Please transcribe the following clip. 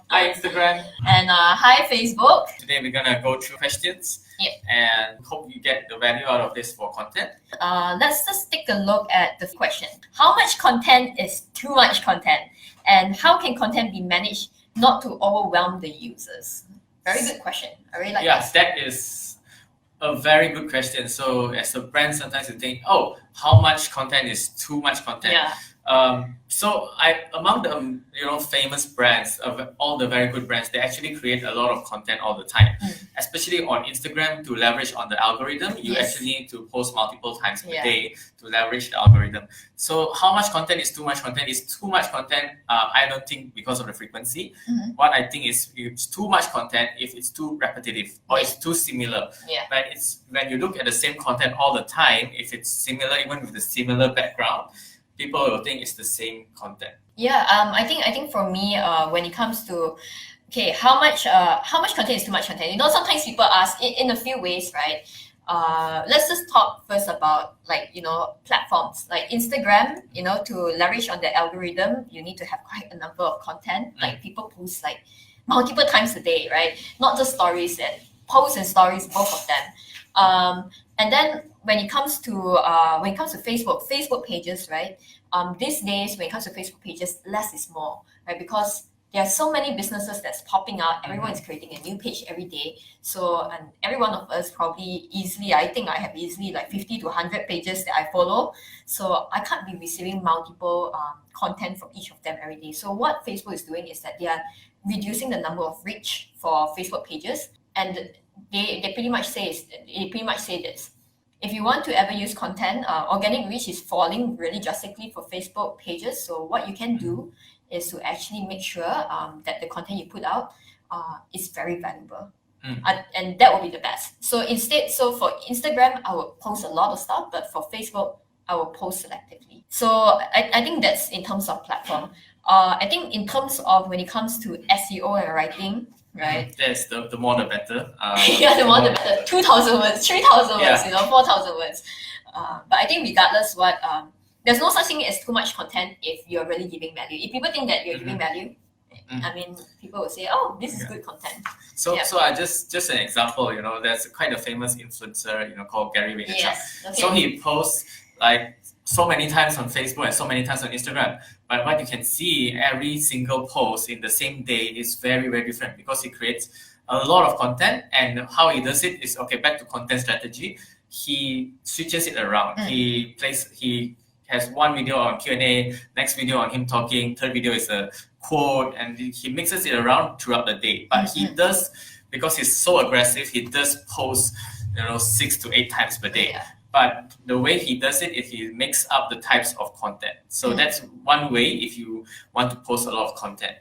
Hi Instagram. And hi Facebook. Today we're gonna go through questions. Yep. And hope you get the value out of this for content. Let's just take a look at the question. How much content is too much content? And how can content be managed not to overwhelm the users? Very good question. I really like that. That is a very good question. So as a brand, sometimes you think, oh, how much content is too much content? Yeah. So among the famous brands, of all the very good brands, they actually create a lot of content all the time, especially on Instagram. To leverage on the algorithm, you actually need to post multiple times per day to leverage the algorithm. So how much content is too much content? Is too much content? I don't think because of the frequency. What I think is it's too much content if it's too repetitive or it's too similar. But it's when you look at the same content all the time, if it's similar, even with the similar background, people will think it's the same content. I think for me, when it comes to how much content is too much content? Sometimes people ask in a few ways, right? Let's just talk first about platforms like Instagram. To leverage on the algorithm, you need to have quite a number of content. Like people post like multiple times a day, right? Not just stories, and posts and stories, both of them. And then when it comes to Facebook pages, right? These days, when it comes to Facebook pages, less is more, right? Because there are so many businesses that's popping out. Everyone is creating a new page every day. So, and every one of us probably I think I have easily like 50 to 100 pages that I follow. So I can't be receiving multiple content from each of them every day. So what Facebook is doing is that they are reducing the number of reach for Facebook pages, and they pretty much say this. If you want to ever use content, organic reach is falling really drastically for Facebook pages. So what you can do is to actually make sure that the content you put out is very valuable. And that will be the best. So for Instagram, I will post a lot of stuff, but for Facebook, I will post selectively. So I think that's in terms of platform. I think in terms of when it comes to SEO and writing, right? That's the more the better. The more the better. 2,000 words, 3,000 words, 4,000 words. But I think regardless what, there's no such thing as too much content if you're really giving value. If people think that you're giving value, I mean, people will say, oh, this is good content. So I just an example, there's quite a famous influencer, called Gary Vaynerchuk. Yes. Okay. So he posts like so many times on Facebook and so many times on Instagram. But what you can see, every single post in the same day is very, very different because he creates a lot of content. And how he does it is, back to content strategy. He switches it around. He has one video on Q&A, next video on him talking, third video is a quote, and he mixes it around throughout the day. But he does, because he's so aggressive, he does post 6 to 8 times per day. But the way he does it is he mix up the types of content. So that's one way if you want to post a lot of content.